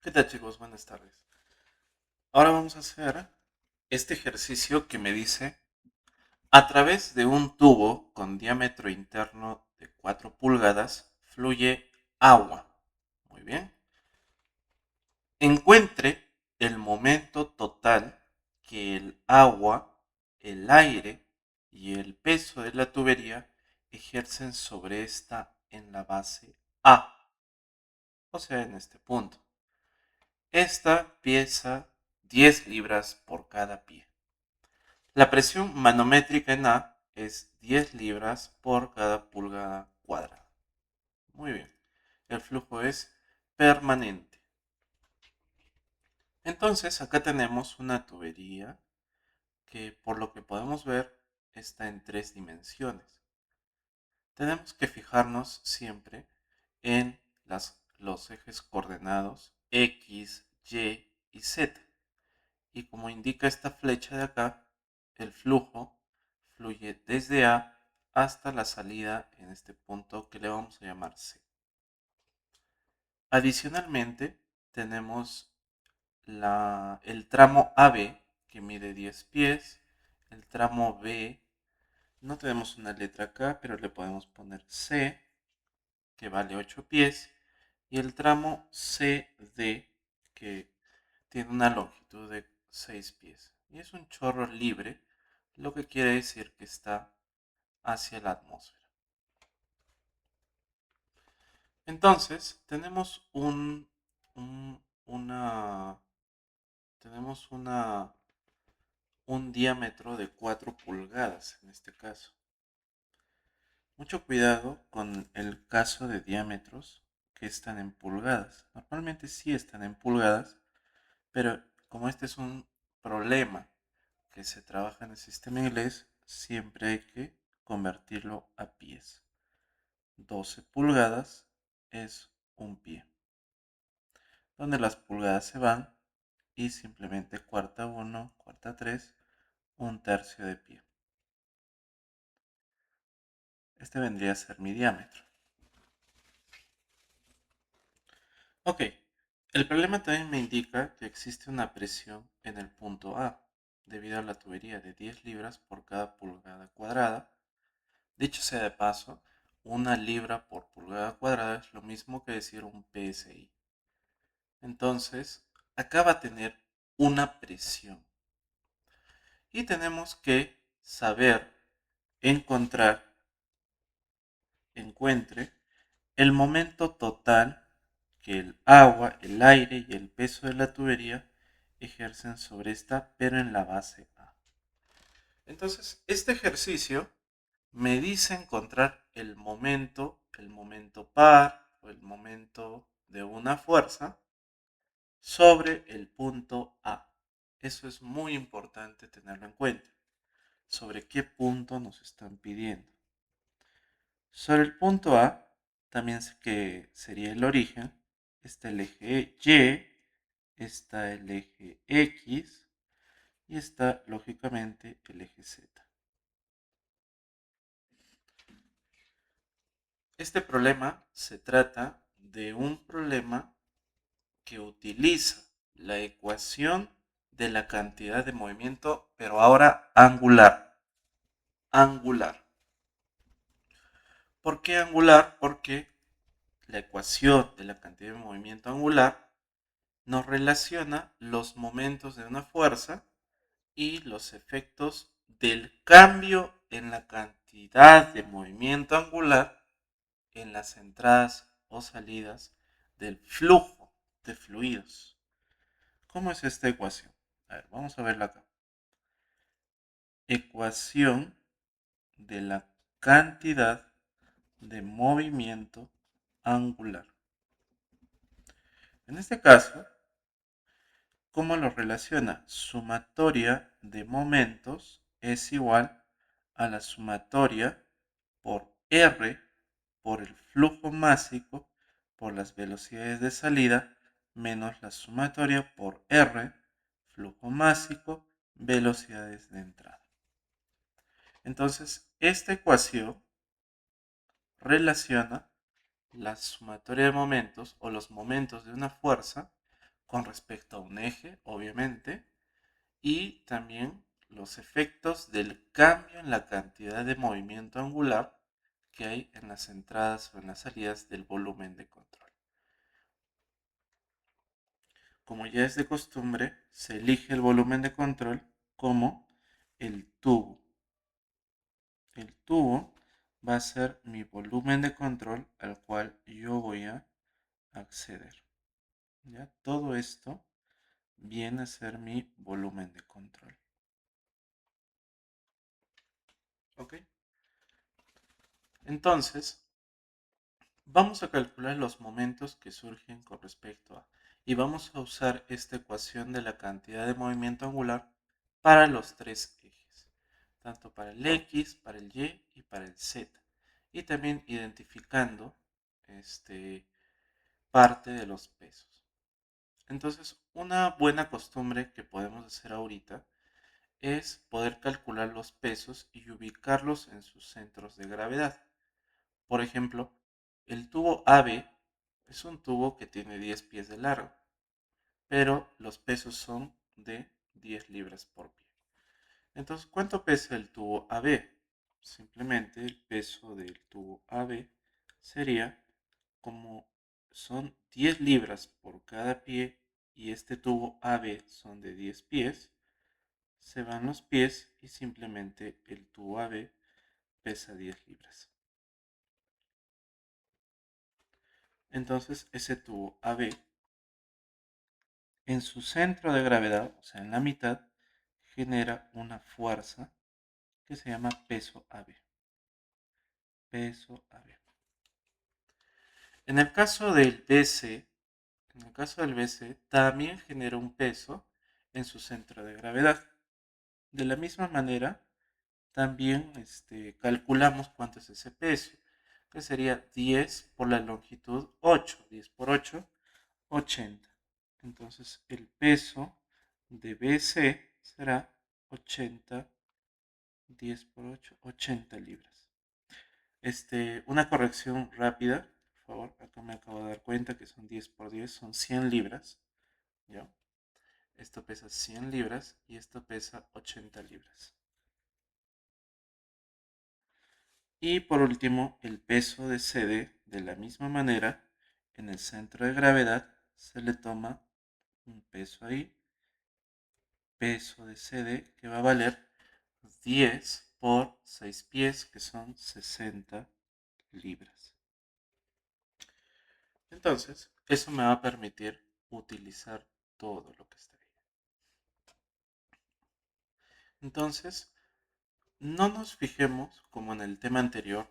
¿Qué tal, chicos? Buenas tardes. Ahora vamos a hacer este ejercicio que me dice, a través de un tubo con diámetro interno de 4 pulgadas fluye agua. Muy bien. Encuentre el momento total que el agua, el aire y el peso de la tubería ejercen sobre esta en la base A, o sea, en este punto. Esta pesa 10 libras por cada pie. La presión manométrica en A es 10 libras por cada pulgada cuadrada. Muy bien. El flujo es permanente. Entonces, acá tenemos una tubería que, por lo que podemos ver, está en 3 dimensiones. Tenemos que fijarnos siempre en los ejes coordenados X, Y y Z. Y como indica esta flecha de acá, el flujo fluye desde A hasta la salida en este punto que le vamos a llamar C. Adicionalmente, tenemos el tramo AB que mide 10 pies, el tramo B, no tenemos una letra acá, pero le podemos poner C, que vale 8 pies, y el tramo CD, que tiene una longitud de 6 pies. Y es un chorro libre, lo que quiere decir que está hacia la atmósfera. Entonces, un- una, tenemos un diámetro de 4 pulgadas en este caso. Mucho cuidado con el caso de diámetros que están en pulgadas. Normalmente sí están en pulgadas, pero como este es un problema que se trabaja en el sistema inglés, siempre hay que convertirlo a pies. 12 pulgadas es un pie, donde las pulgadas se van y simplemente cuarta 1, cuarta 3, un tercio de pie. Este vendría a ser mi diámetro. Ok, el problema también me indica que existe una presión en el punto A, debido a la tubería de 10 libras por cada pulgada cuadrada. Dicho sea de paso, una libra por pulgada cuadrada es lo mismo que decir un PSI. Entonces, acá va a tener una presión. Y tenemos que saber encontrar, encuentre el momento total que el agua, el aire y el peso de la tubería ejercen sobre esta, pero en la base A. Entonces, este ejercicio me dice encontrar el momento par o el momento de una fuerza sobre el punto A. Eso es muy importante tenerlo en cuenta. ¿Sobre qué punto nos están pidiendo? Sobre el punto A, también sé que sería el origen, está el eje Y, está el eje X y está lógicamente el eje Z. Este problema se trata de un problema que utiliza la ecuación de la cantidad de movimiento, pero ahora angular. Angular. ¿Por qué angular? Porque la ecuación de la cantidad de movimiento angular nos relaciona los momentos de una fuerza y los efectos del cambio en la cantidad de movimiento angular en las entradas o salidas del flujo de fluidos. ¿Cómo es esta ecuación? A ver, vamos a verla acá. Ecuación de la cantidad de movimiento angular. En este caso, ¿cómo lo relaciona? Sumatoria de momentos es igual a la sumatoria por R por el flujo másico por las velocidades de salida menos la sumatoria por R, flujo másico, velocidades de entrada. Entonces, esta ecuación relaciona la sumatoria de momentos o los momentos de una fuerza con respecto a un eje, obviamente, y también los efectos del cambio en la cantidad de movimiento angular que hay en las entradas o en las salidas del volumen de control. Como ya es de costumbre, se elige el volumen de control como el tubo. El tubo va a ser mi volumen de control al cual yo voy a acceder. ¿Ya? Todo esto viene a ser mi volumen de control. ¿Ok? Entonces, vamos a calcular los momentos que surgen con respecto a, y vamos a usar esta ecuación de la cantidad de movimiento angular para los tres ejes, tanto para el X, para el Y y para el Z, y también identificando parte de los pesos. Entonces, una buena costumbre que podemos hacer ahorita es poder calcular los pesos y ubicarlos en sus centros de gravedad. Por ejemplo, el tubo AB es un tubo que tiene 10 pies de largo, pero los pesos son de 10 libras por pie. Entonces, ¿cuánto pesa el tubo AB? Simplemente el peso del tubo AB sería, como son 10 libras por cada pie y este tubo AB son de 10 pies, se van los pies y simplemente el tubo AB pesa 10 libras. Entonces ese tubo AB en su centro de gravedad, o sea en la mitad, genera una fuerza que se llama peso AB. Peso AB. En el caso del BC, también genera un peso en su centro de gravedad. De la misma manera, también calculamos cuánto es ese peso, que sería 10 por la longitud 8. 10 por 8, 80. Entonces el peso de BC será 80, 10 por 8, 80 libras. Una corrección rápida, por favor, acá me acabo de dar cuenta que son 10 por 10, son 100 libras. ¿Ya? Esto pesa 100 libras y esto pesa 80 libras. Y por último, el peso de CD, de la misma manera, en el centro de gravedad se le toma un peso ahí, peso de CD, que va a valer 10 por 6 pies, que son 60 libras. Entonces, eso me va a permitir utilizar todo lo que está ahí. Entonces, no nos fijemos, como en el tema anterior,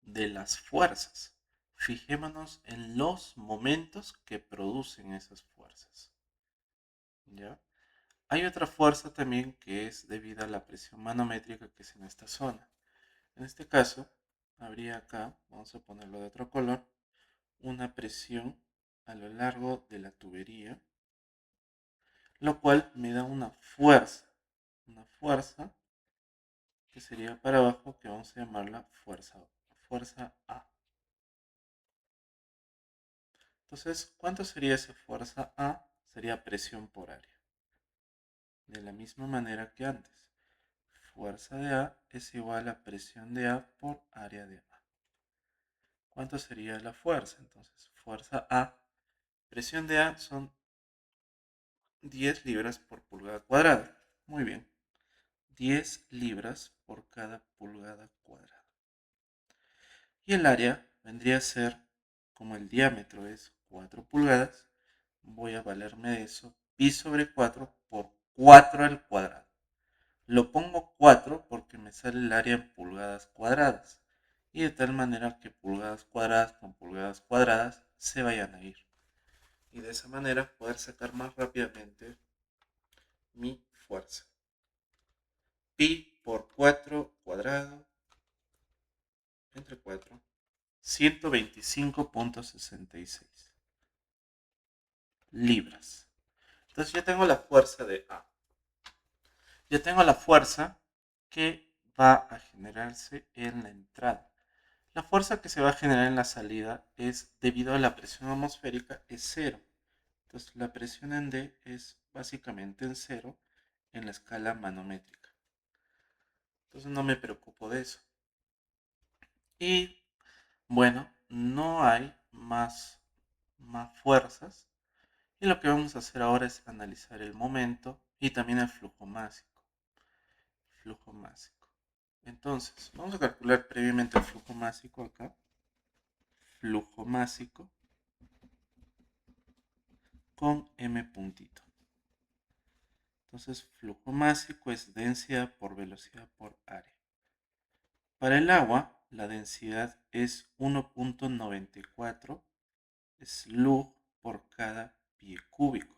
de las fuerzas. Fijémonos en los momentos que producen esas fuerzas. ¿Ya? Hay otra fuerza también que es debido a la presión manométrica que es en esta zona. En este caso, habría acá, vamos a ponerlo de otro color, una presión a lo largo de la tubería, lo cual me da una fuerza que sería para abajo, que vamos a llamarla fuerza A. Entonces, ¿cuánto sería esa fuerza A? Sería presión por área. De la misma manera que antes. Fuerza de A es igual a presión de A por área de A. ¿Cuánto sería la fuerza? Entonces, fuerza A, presión de A son 10 libras por pulgada cuadrada. Muy bien. 10 libras por cada pulgada cuadrada. Y el área vendría a ser, como el diámetro es 4 pulgadas, voy a valerme de eso, pi sobre 4 por 4 al cuadrado. Lo pongo 4 porque me sale el área en pulgadas cuadradas. Y de tal manera que pulgadas cuadradas con pulgadas cuadradas se vayan a ir. Y de esa manera poder sacar más rápidamente mi fuerza. Pi por 4 cuadrado entre 4, 125.66 libras. Entonces ya tengo la fuerza de A. Ya tengo la fuerza que va a generarse en la entrada. La fuerza que se va a generar en la salida es debido a la presión atmosférica es cero. Entonces la presión en D es básicamente en cero en la escala manométrica. Entonces no me preocupo de eso. Y bueno, no hay más fuerzas. Y lo que vamos a hacer ahora es analizar el momento y también el flujo másico. Flujo másico. Entonces, vamos a calcular previamente el flujo másico acá. Flujo másico con m puntito. Entonces, flujo másico es densidad por velocidad por área. Para el agua, la densidad es 1.94 slug por cada pie cúbico.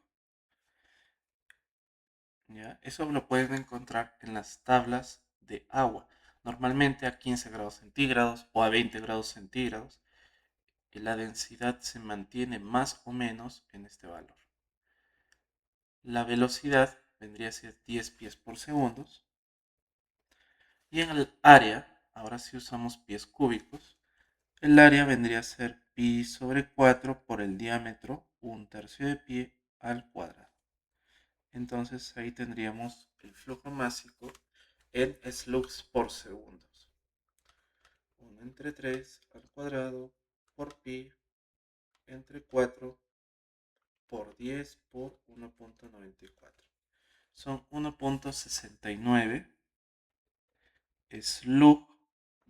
¿Ya? Eso lo pueden encontrar en las tablas de agua. Normalmente a 15 grados centígrados o a 20 grados centígrados, la densidad se mantiene más o menos en este valor. La velocidad vendría a ser 10 pies por segundo. Y en el área, ahora sí usamos pies cúbicos, el área vendría a ser pi sobre 4 por el diámetro, 1/3 de pie al cuadrado. Entonces ahí tendríamos el flujo másico en slugs por segundos. 1 entre 3 al cuadrado por pi entre 4 por 10 por 1.94. Son 1.69 slug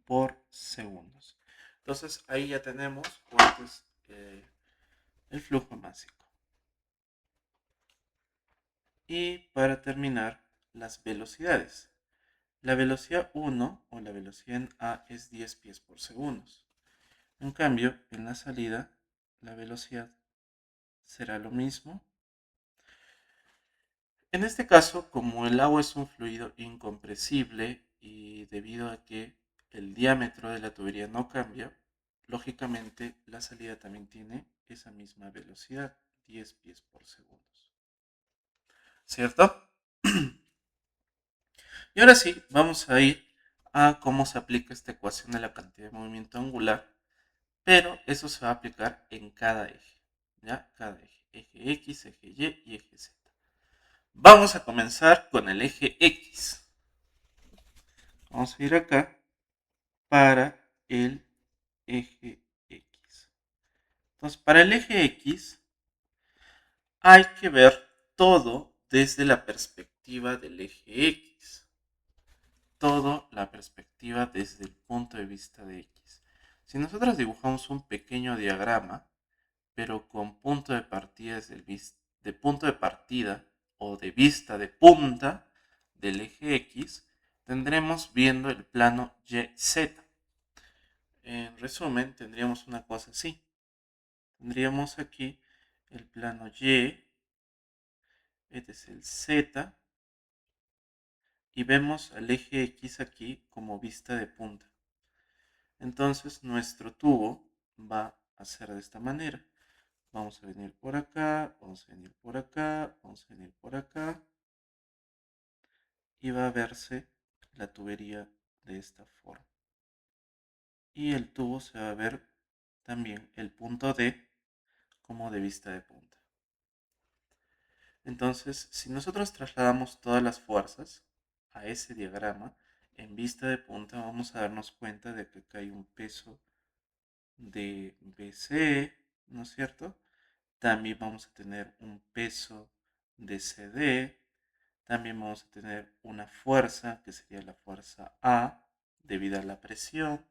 por segundos. Entonces ahí ya tenemos cuánto es el flujo másico. Y para terminar, las velocidades. La velocidad 1 o la velocidad en A es 10 pies por segundo. En cambio, en la salida, la velocidad será lo mismo. En este caso, como el agua es un fluido incompresible y debido a que el diámetro de la tubería no cambia, lógicamente la salida también tiene esa misma velocidad, 10 pies por segundo. ¿Cierto? Y ahora sí, vamos a ir a cómo se aplica esta ecuación de la cantidad de movimiento angular, pero eso se va a aplicar en cada eje, ¿ya? Cada eje, eje X, eje Y y eje Z. Vamos a comenzar con el eje X. Vamos a ir acá para el eje X. Entonces, para el eje X hay que ver todo desde la perspectiva del eje X. Todo la perspectiva desde el punto de vista de X. Si nosotros dibujamos un pequeño diagrama, pero con punto de partida de punto de partida o de vista de punta del eje X, tendremos viendo el plano YZ. En resumen, tendríamos una cosa así. Tendríamos aquí el plano Y, este es el Z, y vemos al eje X aquí como vista de punta. Entonces nuestro tubo va a ser de esta manera. Vamos a venir por acá, vamos a venir por acá, vamos a venir por acá. Y va a verse la tubería de esta forma. Y el tubo se va a ver también el punto D como de vista de punta. Entonces, si nosotros trasladamos todas las fuerzas a ese diagrama, en vista de punta vamos a darnos cuenta de que acá hay un peso de BC, ¿no es cierto? También vamos a tener un peso de CD, también vamos a tener una fuerza que sería la fuerza A debido a la presión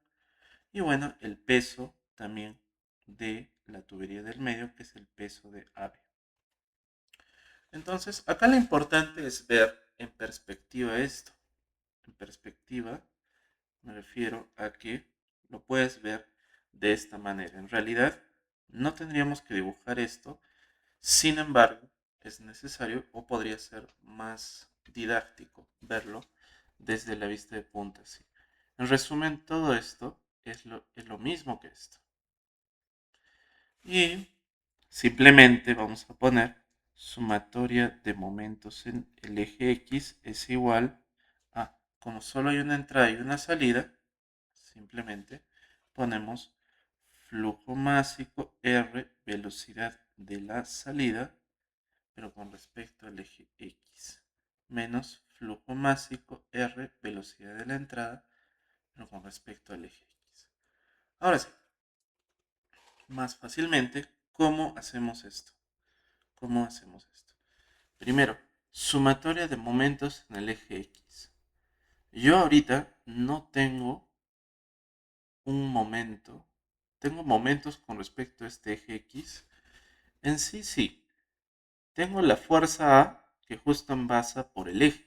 y bueno, el peso también de la tubería del medio que es el peso de AB. Entonces, acá lo importante es ver en perspectiva esto. En perspectiva me refiero a que lo puedes ver de esta manera. En realidad, no tendríamos que dibujar esto. Sin embargo, es necesario o podría ser más didáctico verlo desde la vista de punta. ¿Sí? En resumen, todo esto es lo mismo que esto. Y simplemente vamos a poner sumatoria de momentos en el eje X es igual a, como solo hay una entrada y una salida, simplemente ponemos flujo másico R, velocidad de la salida, pero con respecto al eje X, menos flujo másico R, velocidad de la entrada, pero con respecto al eje X. Ahora sí, más fácilmente, ¿cómo hacemos esto? ¿Cómo hacemos esto? Primero, sumatoria de momentos en el eje X. Yo ahorita no tengo un momento, tengo momentos con respecto a este eje X. En sí, tengo la fuerza A que justo pasa por el eje.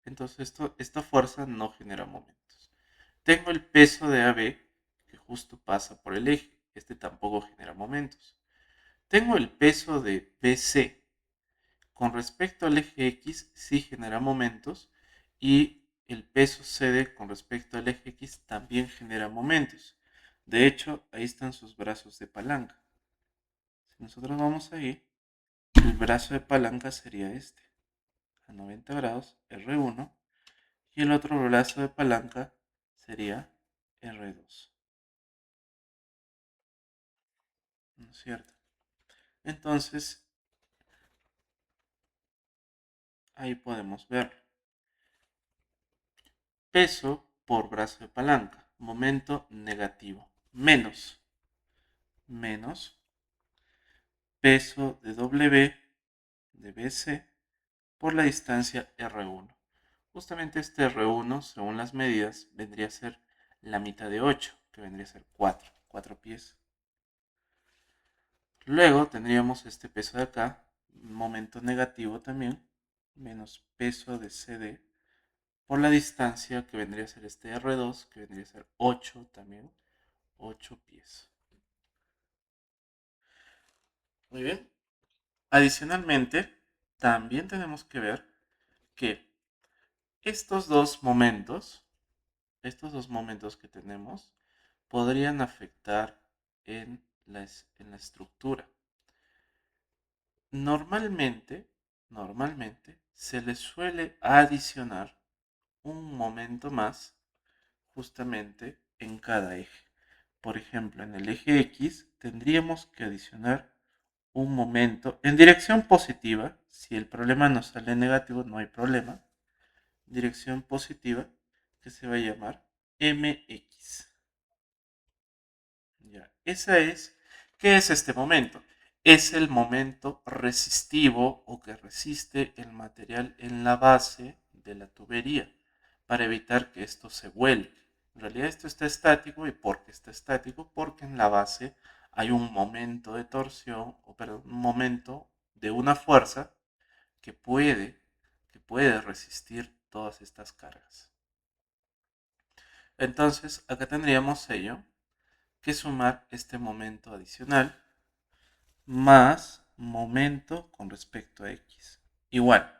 Entonces esta fuerza no genera momentos. Tengo el peso de AB que justo pasa por el eje. Este tampoco genera momentos. Tengo el peso de BC. Con respecto al eje X sí genera momentos y el peso CD con respecto al eje X también genera momentos. De hecho, ahí están sus brazos de palanca. Si nosotros vamos ahí, el brazo de palanca sería este, a 90 grados, R1, y el otro brazo de palanca sería R2. ¿No es cierto? Entonces, ahí podemos ver peso por brazo de palanca, momento negativo, menos peso de W de BC por la distancia R1. Justamente este R1, según las medidas, vendría a ser la mitad de 8, que vendría a ser 4 pies. Luego tendríamos este peso de acá, momento negativo también, menos peso de CD por la distancia que vendría a ser este R2, que vendría a ser 8 también, 8 pies. Muy bien. Adicionalmente, también tenemos que ver que estos dos momentos que tenemos podrían afectar en la estructura. Normalmente se le suele adicionar un momento más justamente en cada eje. Por ejemplo, en el eje X tendríamos que adicionar un momento en dirección positiva. Si el problema nos sale negativo, no hay problema. Dirección positiva que se va a llamar MX. Ya, ¿qué es este momento? Es el momento resistivo o que resiste el material en la base de la tubería para evitar que esto se vuelque. En realidad esto está estático. ¿Y por qué está estático? Porque en la base hay un momento de torsión, un momento de una fuerza que puede resistir todas estas cargas. Entonces, acá tendríamos ello que sumar este momento adicional más momento con respecto a X. Igual.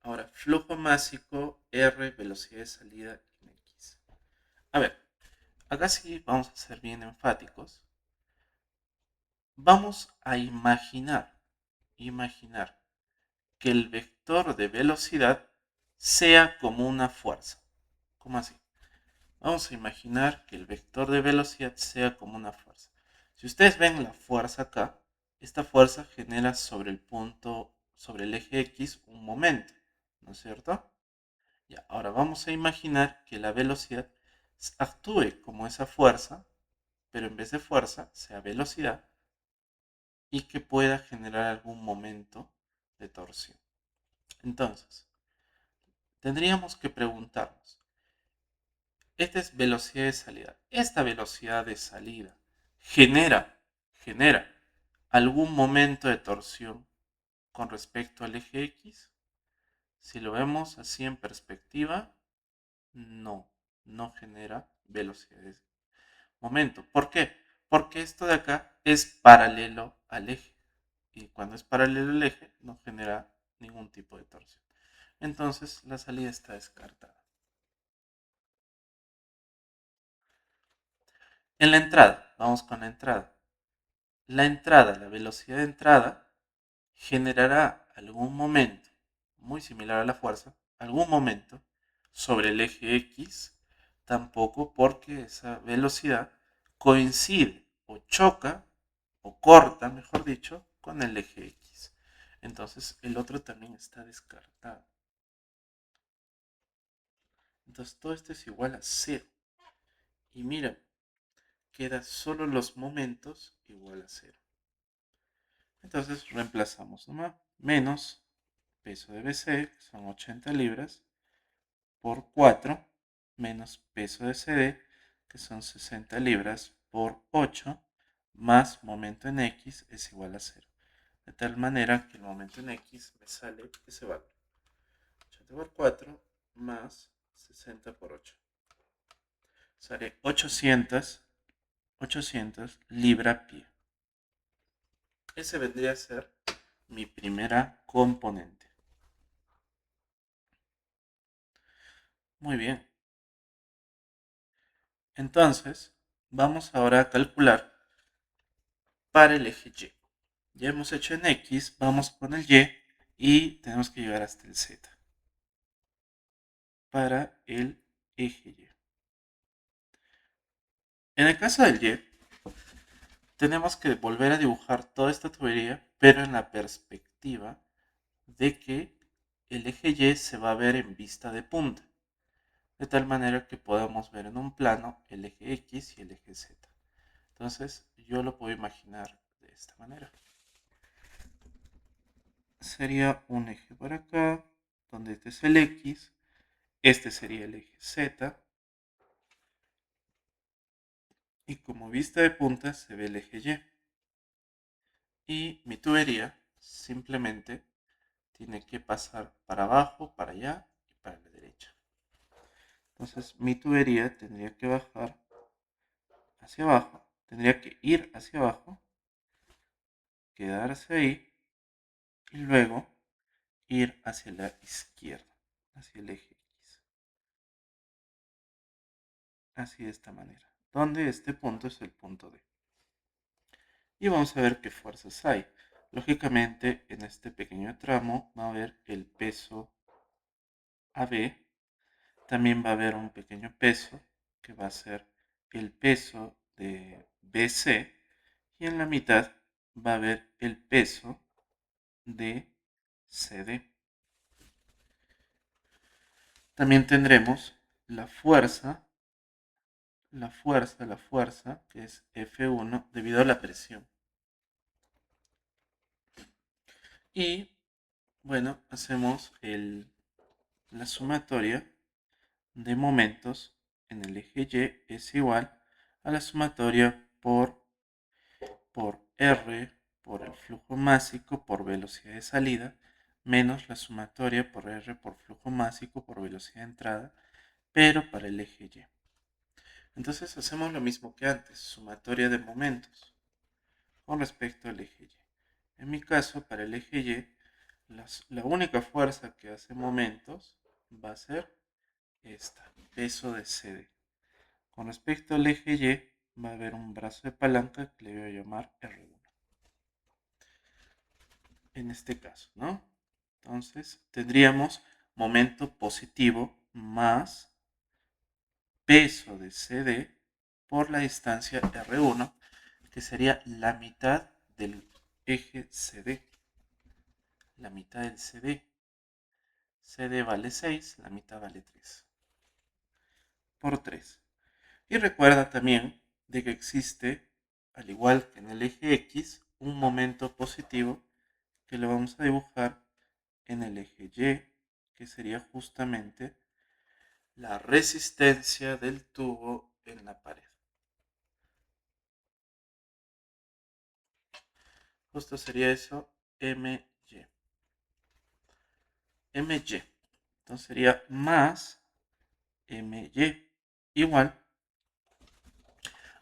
Ahora, flujo másico R, velocidad de salida en X. A ver, acá sí vamos a ser bien enfáticos. Vamos a imaginar que el vector de velocidad sea como una fuerza. ¿Cómo así? Vamos a imaginar que el vector de velocidad sea como una fuerza. Si ustedes ven la fuerza acá, esta fuerza genera sobre el punto, sobre el eje X, un momento, ¿no es cierto? Ya, ahora vamos a imaginar que la velocidad actúe como esa fuerza, pero en vez de fuerza sea velocidad y que pueda generar algún momento de torsión. Entonces, tendríamos que preguntarnos, esta es velocidad de salida. Esta velocidad de salida genera, genera algún momento de torsión con respecto al eje X. Si lo vemos así en perspectiva, no genera velocidad de momento. ¿Por qué? Porque esto de acá es paralelo al eje. Y cuando es paralelo al eje, no genera ningún tipo de torsión. Entonces, la salida está descartada. En la entrada, vamos con la entrada. La velocidad de entrada, generará algún momento, muy similar a la fuerza, algún momento sobre el eje X, tampoco porque esa velocidad coincide o choca o corta, mejor dicho, con el eje X. entonces el otro también está descartado. Entonces todo esto es igual a 0. Y mira, queda solo los momentos igual a 0. Entonces reemplazamos nomás. Menos peso de BC, que son 80 libras, por 4, menos peso de CD, que son 60 libras, por 8, más momento en X es igual a 0. De tal manera que el momento en X me sale ese valor. 80 por 4 más 60 por 8. Sale 800 libra-pie. Ese vendría a ser mi primera componente. Muy bien. Entonces, vamos ahora a calcular para el eje Y. Ya hemos hecho en X, vamos con el Y tenemos que llegar hasta el Z. Para el eje Y. En el caso del Y, tenemos que volver a dibujar toda esta tubería, pero en la perspectiva de que el eje Y se va a ver en vista de punta, de tal manera que podamos ver en un plano el eje X y el eje Z. Entonces yo lo puedo imaginar de esta manera. Sería un eje por acá, donde este es el X, este sería el eje Z, y como vista de punta se ve el eje Y. Y mi tubería simplemente tiene que pasar para abajo, para allá y para la derecha. Entonces mi tubería tendría que bajar hacia abajo, tendría que ir hacia abajo, quedarse ahí y luego ir hacia la izquierda, hacia el eje X. Así de esta manera, donde este punto es el punto D. Y vamos a ver qué fuerzas hay. Lógicamente, en este pequeño tramo va a haber el peso AB. También va a haber un pequeño peso que va a ser el peso de BC. Y en la mitad va a haber el peso de CD. También tendremos la fuerza, que es F1 debido a la presión. Y bueno, hacemos la sumatoria de momentos en el eje Y es igual a la sumatoria por R por el flujo másico por velocidad de salida menos la sumatoria por R por flujo másico por velocidad de entrada, pero para el eje Y. Entonces hacemos lo mismo que antes, sumatoria de momentos con respecto al eje Y. En mi caso, para el eje Y, la única fuerza que hace momentos va a ser esta, peso de CD. Con respecto al eje Y, va a haber un brazo de palanca que le voy a llamar R1. En este caso, ¿no? Entonces, tendríamos momento positivo más peso de CD por la distancia R1, que sería la mitad del eje CD. La mitad del CD. CD vale 6, la mitad vale 3. Por 3. Y recuerda también de que existe, al igual que en el eje X, un momento positivo que lo vamos a dibujar en el eje Y, que sería justamente la resistencia del tubo en la pared. Justo sería eso, MY. MY. Entonces sería más MY igual.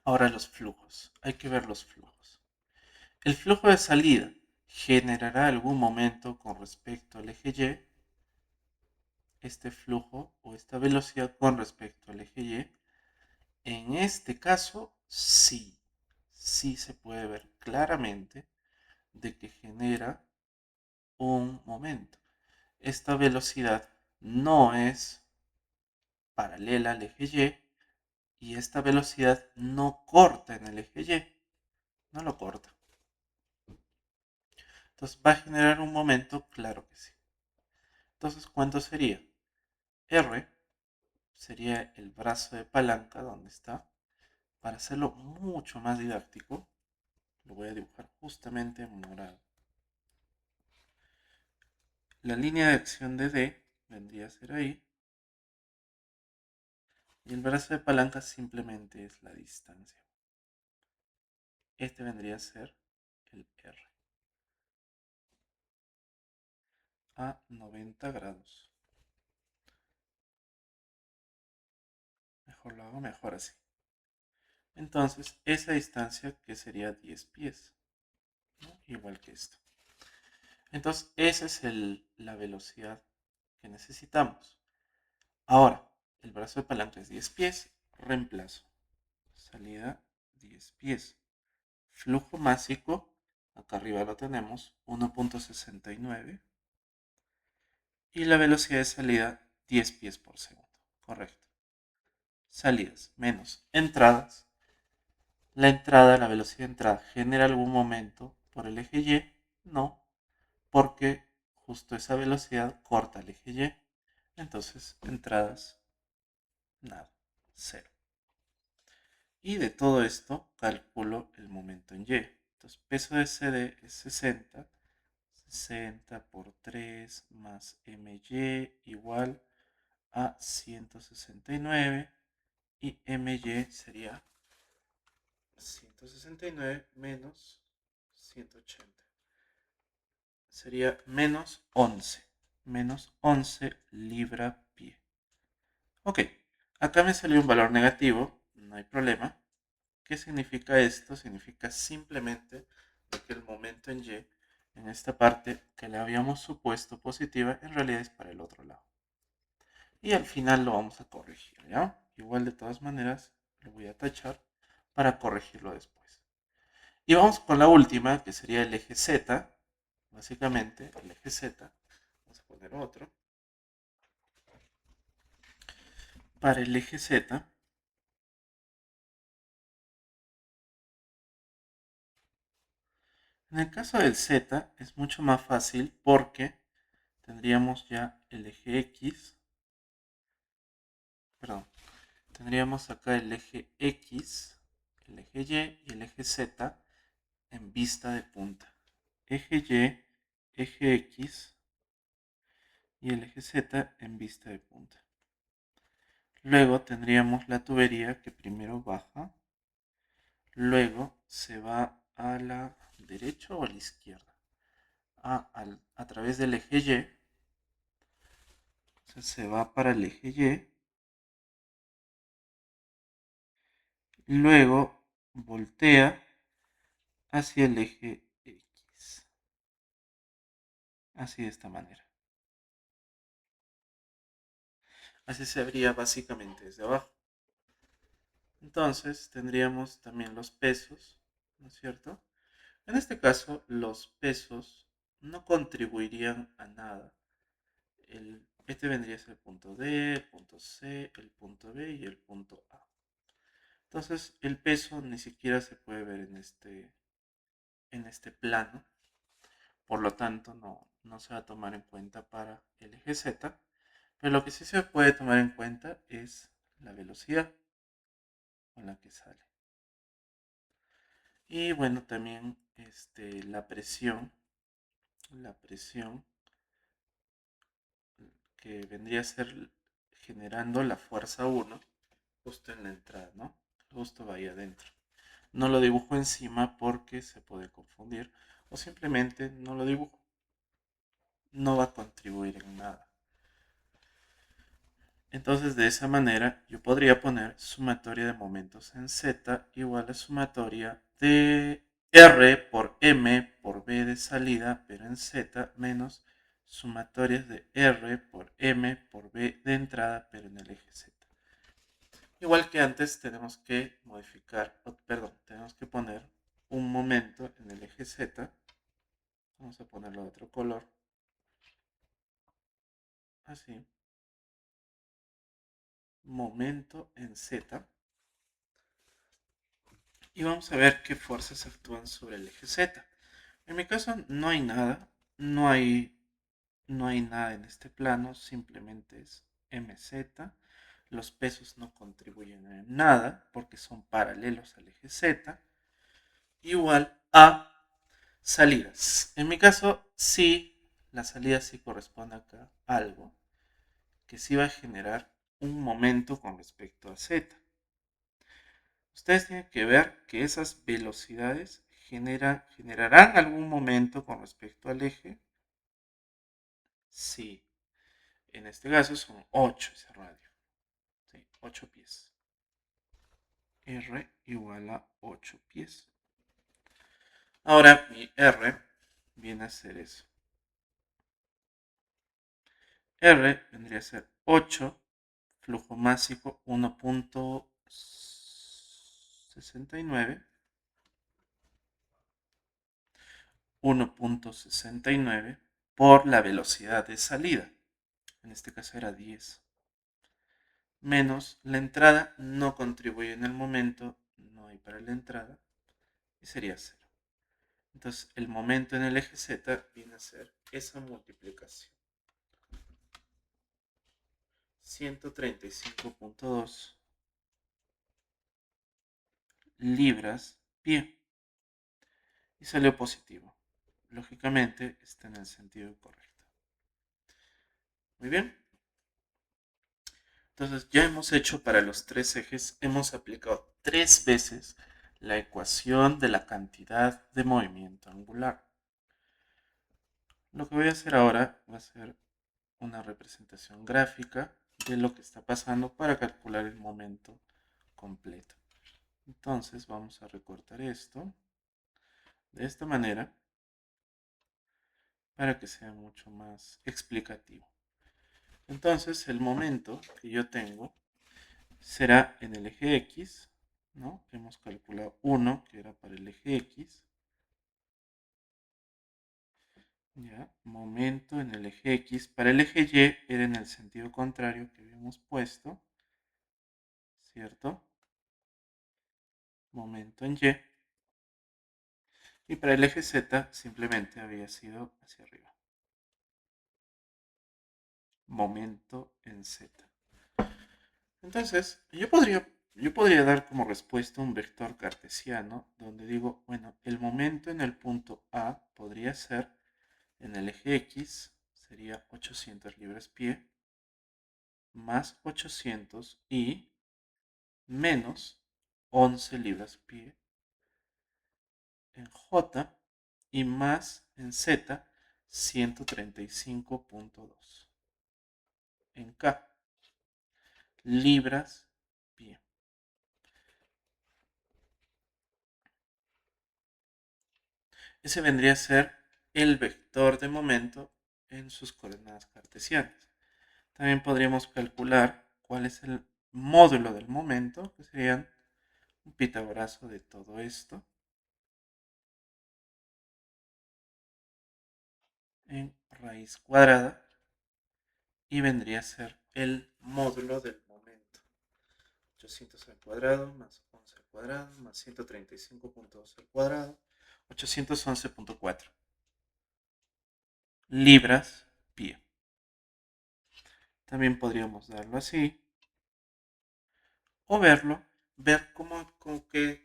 Ahora los flujos. Hay que ver los flujos. El flujo de salida generará algún momento con respecto al eje Y. Este flujo o esta velocidad con respecto al eje Y. En este caso, sí. Sí se puede ver claramente de que genera un momento. Esta velocidad no es paralela al eje Y esta velocidad no corta en el eje Y. No lo corta. Entonces, ¿va a generar un momento? Claro que sí. Entonces, ¿cuánto sería? R sería el brazo de palanca, donde está. Para hacerlo mucho más didáctico, lo voy a dibujar justamente en morado. La línea de acción de D vendría a ser ahí. Y el brazo de palanca simplemente es la distancia. Este vendría a ser el R. A 90 grados. Mejor lo hago, mejor así. Entonces, esa distancia que sería 10 pies, ¿no? Igual que esto. Entonces, esa es la velocidad que necesitamos. Ahora, el brazo de palanca es 10 pies, reemplazo. Salida 10 pies. Flujo másico, acá arriba lo tenemos, 1.69. Y la velocidad de salida, 10 pies por segundo. Correcto. Salidas menos entradas. La velocidad de entrada, ¿genera algún momento por el eje Y? No, porque justo esa velocidad corta el eje Y. Entonces, entradas, nada, cero. Y de todo esto, calculo el momento en Y. Entonces, peso de CD es 60. 60 por 3 más MY igual a 169. Y MY sería 169 menos 180. Sería menos 11. Menos 11 libra-pie. Ok, acá me salió un valor negativo, no hay problema. ¿Qué significa esto? Significa simplemente que el momento en Y, en esta parte que le habíamos supuesto positiva, en realidad es para el otro lado. Y al final lo vamos a corregir, ¿ya? Igual de todas maneras lo voy a tachar para corregirlo después. Y vamos con la última, que sería el eje Z. Básicamente, el eje Z. Vamos a poner otro. Para el eje Z, en el caso del Z es mucho más fácil porque tendríamos ya el eje X, perdón, tendríamos acá el eje X, el eje Y y el eje Z en vista de punta. Eje Y, eje X y el eje Z en vista de punta. Luego tendríamos la tubería que primero baja, luego se va a la derecha o a la izquierda, a través del eje Y, o sea, se va para el eje Y, luego voltea hacia el eje X, así de esta manera. Así se vería básicamente desde abajo. Entonces tendríamos también los pesos, ¿no es cierto? En este caso, los pesos no contribuirían a nada. Este vendría a ser el punto D, el punto C, el punto B y el punto A. Entonces, el peso ni siquiera se puede ver en este plano. Por lo tanto, no se va a tomar en cuenta para el eje Z. Pero lo que sí se puede tomar en cuenta es la velocidad con la que sale. Y bueno, también la presión que vendría a ser generando la fuerza 1 justo en la entrada, ¿no? Justo va ahí adentro. No lo dibujo encima porque se puede confundir o simplemente no lo dibujo. No va a contribuir en nada. Entonces de esa manera yo podría poner sumatoria de momentos en Z igual a sumatoria de R por M por B de salida, pero en Z, menos sumatorias de R por M por B de entrada, pero en el eje Z. Igual que antes tenemos que modificar, perdón, tenemos que poner un momento en el eje Z. Vamos a ponerlo de otro color. Así. Momento en Z. Y vamos a ver qué fuerzas actúan sobre el eje Z. En mi caso no hay nada, no hay, no hay nada en este plano, simplemente es MZ. Los pesos no contribuyen en nada porque son paralelos al eje Z. Igual a salidas. En mi caso, sí, la salida sí corresponde acá a algo que sí va a generar un momento con respecto a Z. Ustedes tienen que ver que esas velocidades generarán algún momento con respecto al eje. Sí, en este caso son 8 ese radio. Sí, 8 pies. R igual a 8 pies. Ahora mi R viene a ser eso. R vendría a ser 8, flujo másico 1.69, 1.69 por la velocidad de salida. En este caso era 10. Menos la entrada no contribuye en el momento, no hay para la entrada, y sería 0. Entonces el momento en el eje Z viene a ser esa multiplicación. 135.2 libras pie. Y salió positivo. Lógicamente está en el sentido correcto. Muy bien. Entonces ya hemos hecho para los tres ejes, hemos aplicado 3 veces la ecuación de la cantidad de movimiento angular. Lo que voy a hacer ahora va a ser una representación gráfica de lo que está pasando para calcular el momento completo. Entonces vamos a recortar esto de esta manera para que sea mucho más explicativo. Entonces el momento que yo tengo será en el eje X, ¿no? Hemos calculado 1, que era para el eje X. ¿Ya? Momento en el eje X. Para el eje Y era en el sentido contrario que habíamos puesto, ¿cierto? Momento en Y. Y para el eje Z simplemente había sido hacia arriba. Momento en Z. Entonces, yo podría dar como respuesta un vector cartesiano donde digo, bueno, el momento en el punto A podría ser en el eje X, sería 800 libras-pie, más 800 y menos 11 libras-pie en J y más en Z 135.2 en K libras-pie. Ese vendría a ser el vector de momento en sus coordenadas cartesianas. También podríamos calcular cuál es el módulo del momento, que serían un pitagorazo de todo esto en raíz cuadrada y vendría a ser el módulo del momento. 800 al cuadrado más 11 al cuadrado más 135.2 al cuadrado, 811.4 libras pie. También podríamos darlo así o ver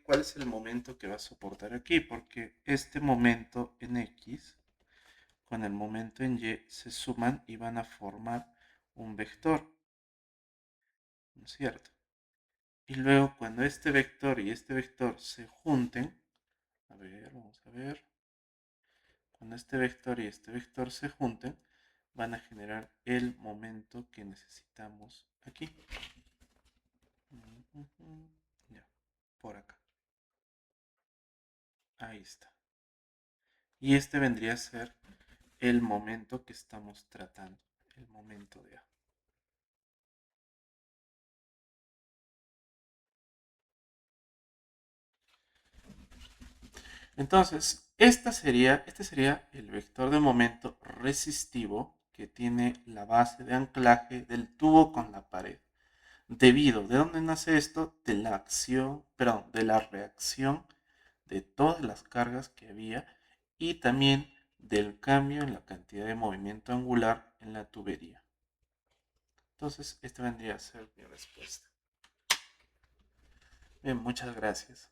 cuál es el momento que va a soportar aquí, porque este momento en X con el momento en Y se suman y van a formar un vector, ¿no es cierto? Y luego cuando este vector y este vector se junten, a ver, vamos a ver, cuando este vector y este vector se junten, van a generar el momento que necesitamos aquí. Ya, por acá. Ahí está. Y este vendría a ser el momento que estamos tratando, el momento de A. Entonces, este sería el vector de momento resistivo que tiene la base de anclaje del tubo con la pared. ¿De dónde nace esto? De la acción, perdón, de la reacción de todas las cargas que había y también del cambio en la cantidad de movimiento angular en la tubería. Entonces, esta vendría a ser mi respuesta. Bien, muchas gracias.